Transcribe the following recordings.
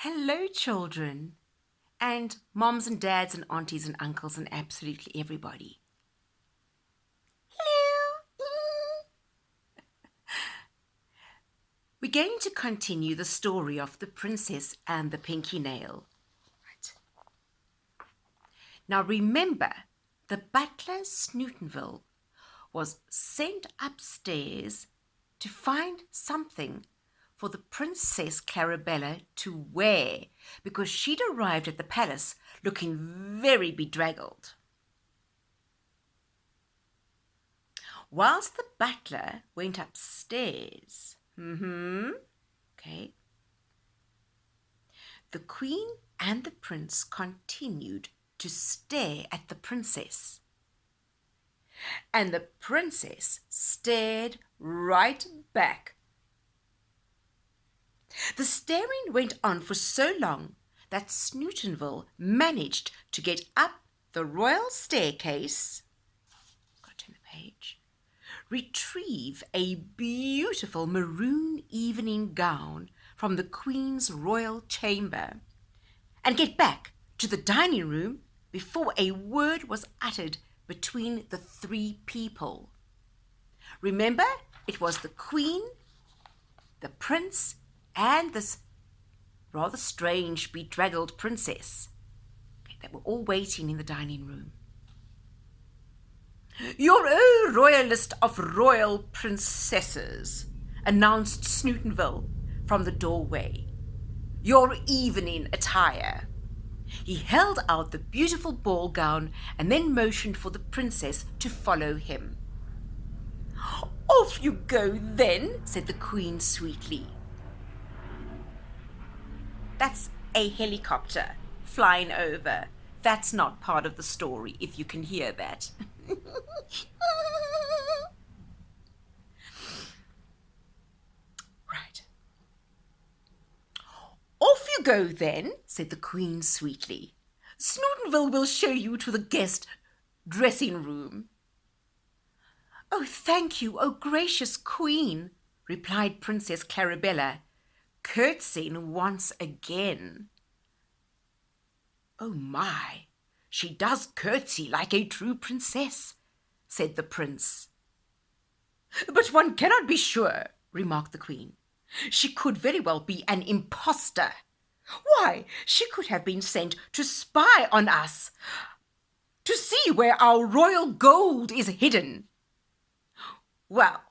Hello, children, and moms and dads and aunties and uncles and absolutely everybody. Hello. We're going to continue the story of the princess and the pinky nail. Right. Now remember, the butler Snootenville was sent upstairs to find something for the Princess Clarabella to wear because she'd arrived at the palace looking very bedraggled. Whilst the butler went upstairs, the Queen and the Prince continued to stare at the Princess. And the Princess stared right back. The staring went on for so long that Snootenville managed to get up the royal staircase, retrieve a beautiful maroon evening gown from the Queen's royal chamber, and get back to the dining room before a word was uttered between the three people. Remember, it was the Queen, the Prince, and this rather strange, bedraggled princess. They were all waiting in the dining room. "Your own royalist of royal princesses," announced Snootenville from the doorway. "Your evening attire." He held out the beautiful ball gown and then motioned for the princess to follow him. "Off you go then," said the Queen sweetly. That's a helicopter flying over. That's not part of the story, if you can hear that. Right. "Off you go then," said the Queen sweetly. "Snootenville will show you to the guest dressing room." "Oh, thank you, oh gracious Queen," replied Princess Clarabella, curtsying once again. "Oh my, she does curtsy like a true princess," said the prince. "But one cannot be sure," remarked the Queen. "She could very well be an impostor. Why, she could have been sent to spy on us, to see where our royal gold is hidden." "Well,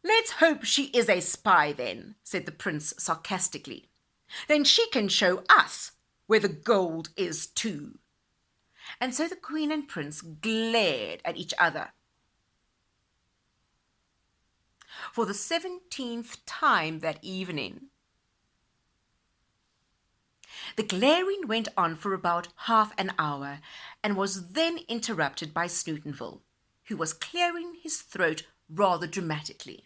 let's hope she is a spy then," said the prince sarcastically. "Then she can show us where the gold is too." And so the Queen and Prince glared at each other. For the 17th time that evening. The glaring went on for about half an hour and was then interrupted by Snootenville, who was clearing his throat rather dramatically.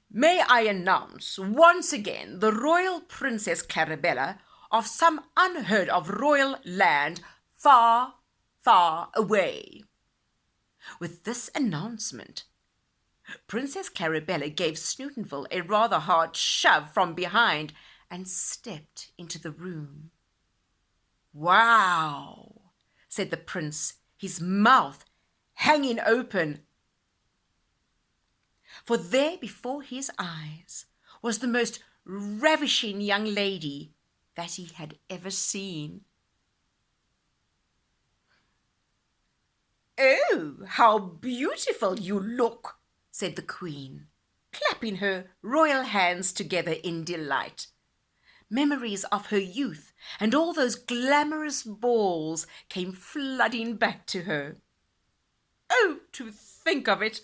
"May I announce once again the royal Princess Clarabella of some unheard of royal land far, far away." With this announcement, Princess Clarabella gave Snootenville a rather hard shove from behind and stepped into the room. "Wow," said the prince, his mouth hanging open. For there before his eyes was the most ravishing young lady that he had ever seen. "Oh, how beautiful you look," said the Queen, clapping her royal hands together in delight. Memories of her youth and all those glamorous balls came flooding back to her. "Oh, to think of it!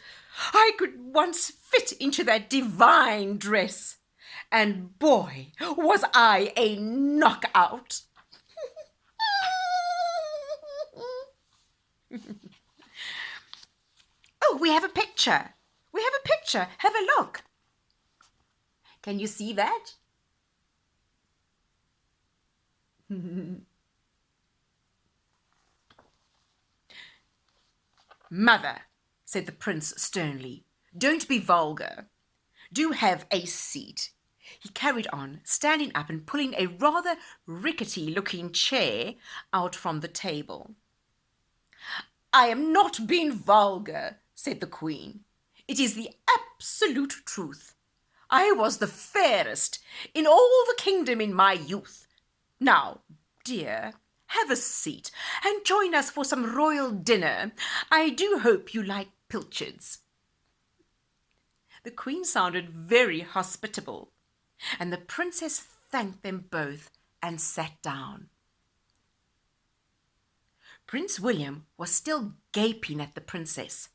I could once fit into that divine dress. And boy, was I a knockout!" "Oh, we have a picture. We have a picture. Have a look." Can you see that? "Mother," said the prince sternly, "don't be vulgar. Do have a seat," he carried on, standing up and pulling a rather rickety-looking chair out from the table. "I am not being vulgar," said the Queen. "It is the absolute truth. I was the fairest in all the kingdom in my youth. Now, dear, have a seat and join us for some royal dinner. I do hope you like pilchards." The Queen sounded very hospitable, and the Princess thanked them both and sat down. Prince William was still gaping at the Princess.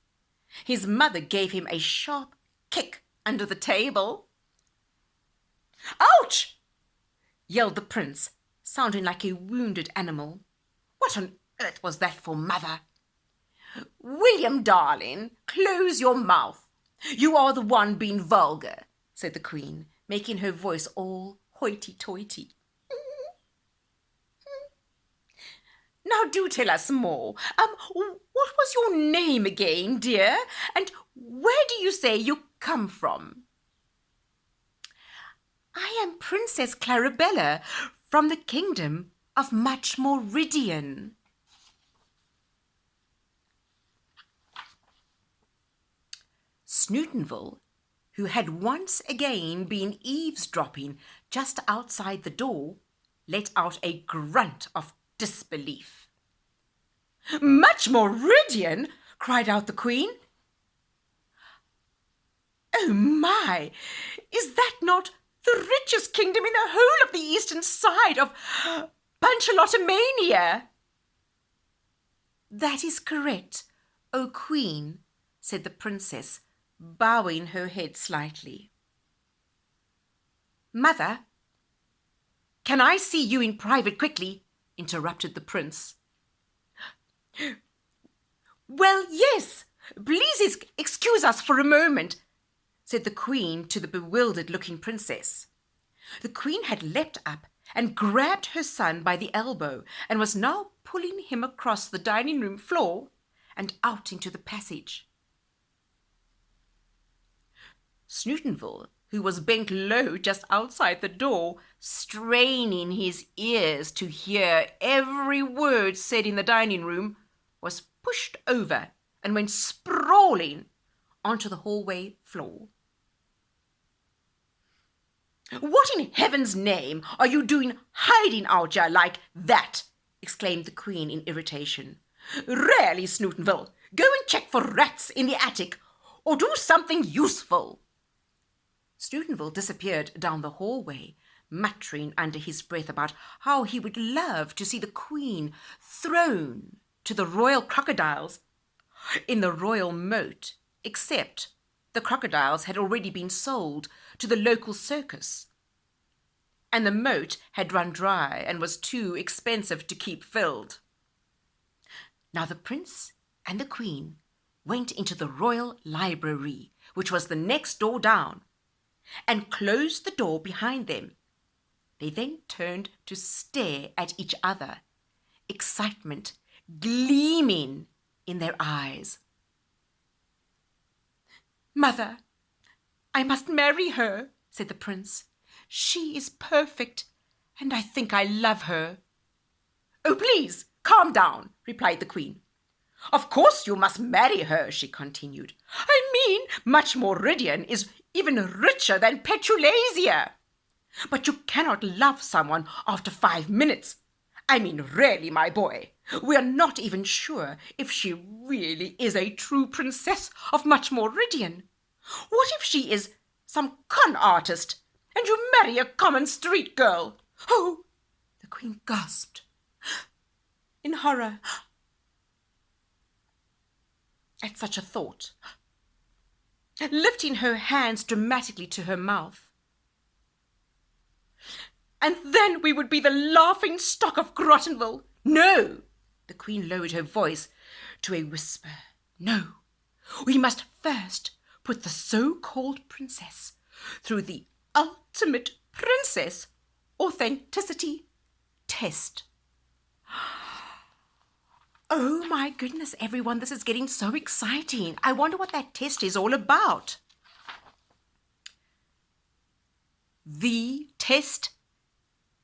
His mother gave him a sharp kick under the table. "Ouch!" yelled the Prince, sounding like a wounded animal. "What on earth was that for, Mother?" "William, darling, close your mouth. You are the one being vulgar," said the Queen, making her voice all hoity-toity. "Now do tell us more. What was your name again, dear? And where do you say you come from?" "I am Princess Clarabella from the kingdom of Muchmoridian." Snootenville, who had once again been eavesdropping just outside the door, let out a grunt of disbelief. "Muchmoridian!" cried out the Queen. "Oh my! Is that not the richest kingdom in the whole of the eastern side of Punchalotomania?" "That is correct, O Queen," said the Princess, bowing her head slightly. "Mother, can I see you in private quickly?" interrupted the Prince. "Well, yes, please excuse us for a moment," said the Queen to the bewildered-looking Princess. The Queen had leapt up and grabbed her son by the elbow and was now pulling him across the dining-room floor and out into the passage. Snootenville, who was bent low just outside the door, straining his ears to hear every word said in the dining-room, was pushed over and went sprawling onto the hallway floor. "What in heaven's name are you doing hiding out here like that?" exclaimed the Queen in irritation. "Really, Snootenville, go and check for rats in the attic or do something useful." Snootenville disappeared down the hallway, muttering under his breath about how he would love to see the Queen thrown to the royal crocodiles in the royal moat, except the crocodiles had already been sold to the local circus, and the moat had run dry and was too expensive to keep filled. Now the Prince and the Queen went into the royal library, which was the next door down, and closed the door behind them. They then turned to stare at each other, excitement gleaming in their eyes. "Mother, I must marry her," said the Prince. "She is perfect, and I think I love her." "Oh, please, calm down," replied the Queen. "Of course you must marry her," she continued. "I mean, Muchmoridian is even richer than Petulasia. But you cannot love someone after 5 minutes. I mean, really, my boy, we are not even sure if she really is a true princess of Muchmoridian. What if she is some con artist and you marry a common street girl?" "Oh!" the Queen gasped in horror at such a thought, lifting her hands dramatically to her mouth. "And then we would be the laughing stock of Grottenville." "No!" the Queen lowered her voice to a whisper. "No, we must first put the so-called princess through the ultimate princess authenticity test." Oh my goodness, everyone, this is getting so exciting. I wonder what that test is all about. The test?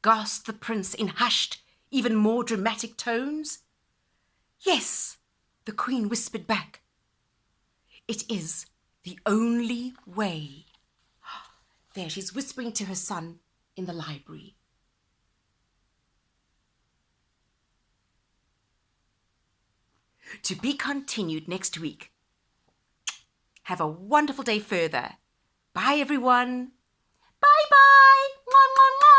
Gasped the prince in hushed, even more dramatic tones. Yes, the queen whispered back. It is the only way. There, she's whispering to her son in the library. To be continued next week. Have a wonderful day further. Bye, everyone. Bye-bye. Mwah, mwah, mwah.